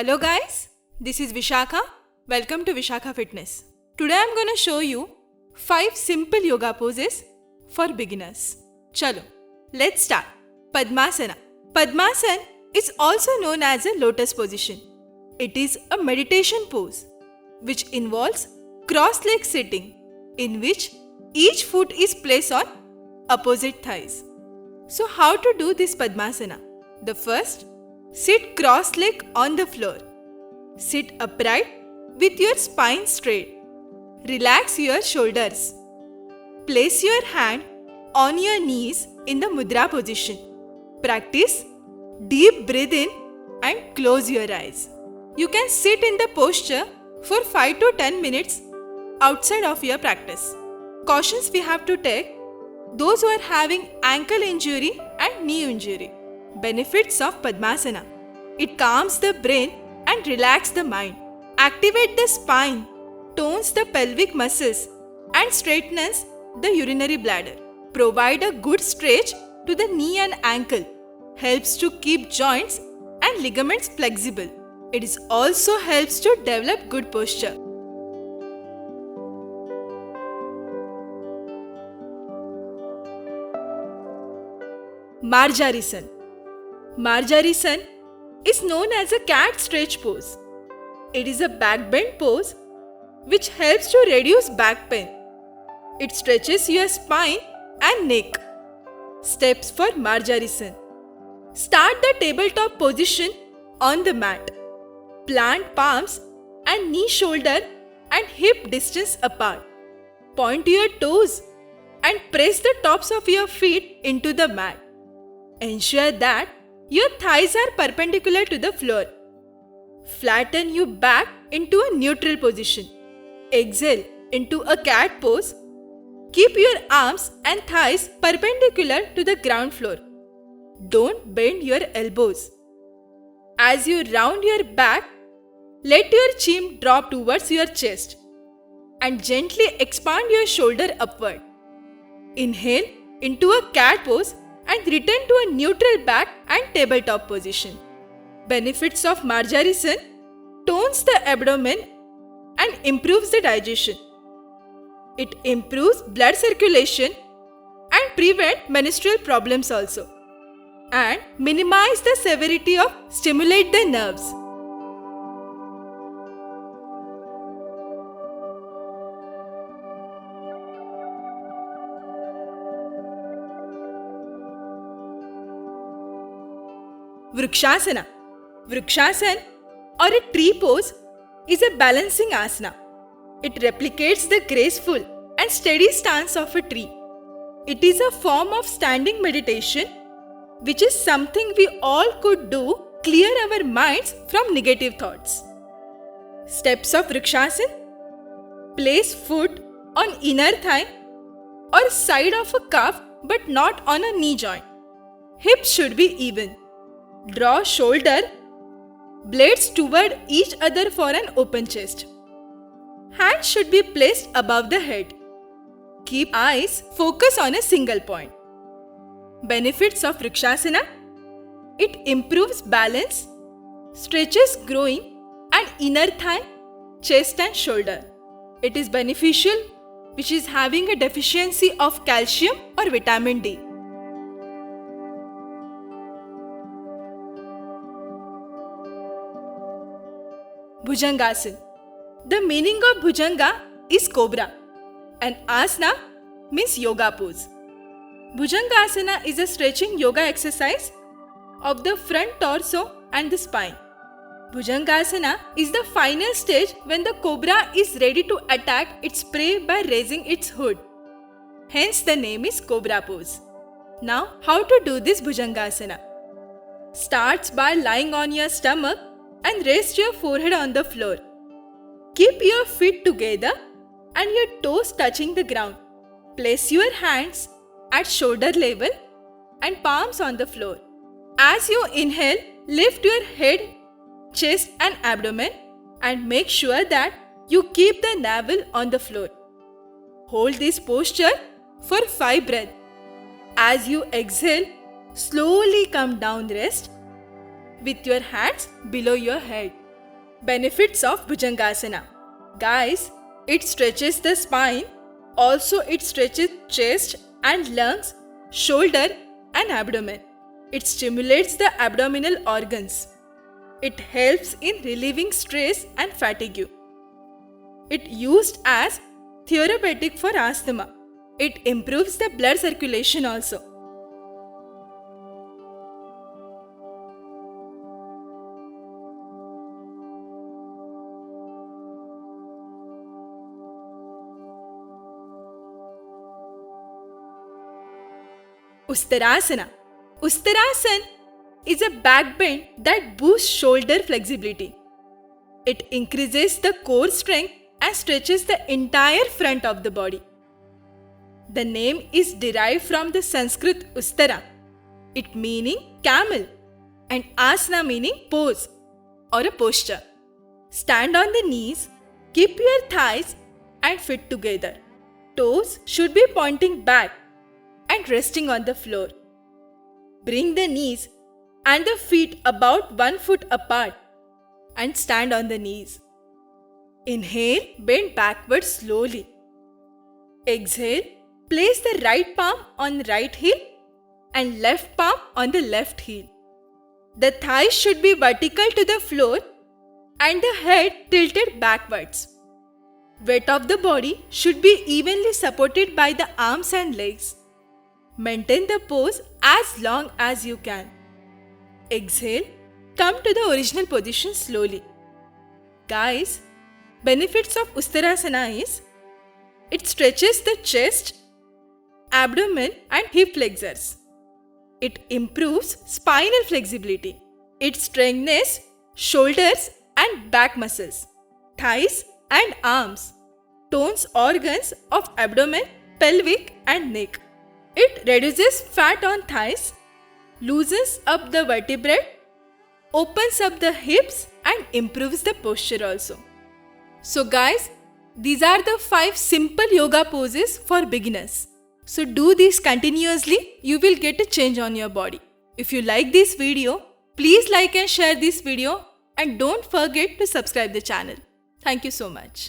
Hello guys, this is Vishakha. Welcome to Vishakha Fitness. Today I'm going to show you 5 simple yoga poses for beginners. Chalo, let's start. Padmasana. Padmasana is also known as a lotus position. It is a meditation pose which involves cross-leg sitting in which each foot is placed on opposite thighs. So how to do this Padmasana? The first, sit cross-leg on the floor. Sit upright with your spine straight. Relax your shoulders. Place your hand on your knees in the mudra position. Practice deep breathe in and close your eyes. You can sit in the posture for 5 to 10 minutes outside of your practice. Cautions we have to take: those who are having ankle injury and knee injury. Benefits of Padmasana: it calms the brain and relaxes the mind, activates the spine, tones the pelvic muscles and straightens the urinary bladder, provide a good stretch to the knee and ankle, helps to keep joints and ligaments flexible. It also helps to develop good posture. Marjarisan. Marjarisan is known as a cat stretch pose. It is a back bend pose which helps to reduce back pain. It stretches your spine and neck. Steps for Marjarisan: start the tabletop position on the mat. Plant palms and knee, shoulder and hip distance apart. Point your toes and press the tops of your feet into the mat. Ensure that your thighs are perpendicular to the floor. Flatten your back into a neutral position. Exhale into a cat pose. Keep your arms and thighs perpendicular to the ground floor. Don't bend your elbows. As you round your back, let your chin drop towards your chest and gently expand your shoulder upward. Inhale into a cat pose and return to a neutral back and tabletop position. Benefits of Marjarisan: tones the abdomen and improves the digestion. It improves blood circulation and prevents menstrual problems also, and minimize the severity of stimulate the nerves. Vrikshasana. Vrikshasana, or a tree pose, is a balancing asana. It replicates the graceful and steady stance of a tree. It is a form of standing meditation, which is something we all could do to clear our minds from negative thoughts. Steps of Vrikshasana: place foot on inner thigh or side of a calf but not on a knee joint. Hips should be even. Draw shoulder blades toward each other for an open chest. Hands should be placed above the head. Keep eyes focused on a single point. Benefits of Vrikshasana: it improves balance, stretches groin and inner thigh, chest and shoulder. It is beneficial which is having a deficiency of calcium or vitamin D. Bhujangasana. The meaning of Bhujanga is cobra and asana means yoga pose. Bhujangasana is a stretching yoga exercise of the front torso and the spine. Bhujangasana is the final stage when the cobra is ready to attack its prey by raising its hood. Hence the name is cobra pose. Now how to do this Bhujangasana? Starts by lying on your stomach and rest your forehead on the floor. Keep your feet together and your toes touching the ground. Place your hands at shoulder level and palms on the floor. As you inhale, lift your head, chest and abdomen and make sure that you keep the navel on the floor. Hold this posture for 5 breaths. As you exhale, slowly come down, rest with your hands below your head. Benefits of Bhujangasana. Guys, it stretches the spine. Also, it stretches chest and lungs, shoulder and abdomen. It stimulates the abdominal organs. It helps in relieving stress and fatigue. It used as therapeutic for asthma. It improves the blood circulation also. Uttarasana. Uttarasana is a back bend that boosts shoulder flexibility. It increases the core strength and stretches the entire front of the body. The name is derived from the Sanskrit Ustara, it meaning camel, and asana meaning pose or a posture. Stand on the knees, keep your thighs and feet together. Toes should be pointing back and resting on the floor. Bring the knees and the feet about 1 foot apart and stand on the knees. Inhale, bend backward slowly. Exhale, place the right palm on the right heel and left palm on the left heel. The thighs should be vertical to the floor and the head tilted backwards. Weight of the body should be evenly supported by the arms and legs. Maintain the pose as long as you can. Exhale, come to the original position slowly. Guys, benefits of Uttarasana is it stretches the chest, abdomen and hip flexors. It improves spinal flexibility. It strengthens shoulders and back muscles, thighs and arms, tones organs of abdomen, pelvic and neck. It reduces fat on thighs, loosens up the vertebrae, opens up the hips and improves the posture also. So guys, these are the 5 simple yoga poses for beginners. So do these continuously, you will get a change on your body. If you like this video, please like and share this video and don't forget to subscribe the channel. Thank you so much.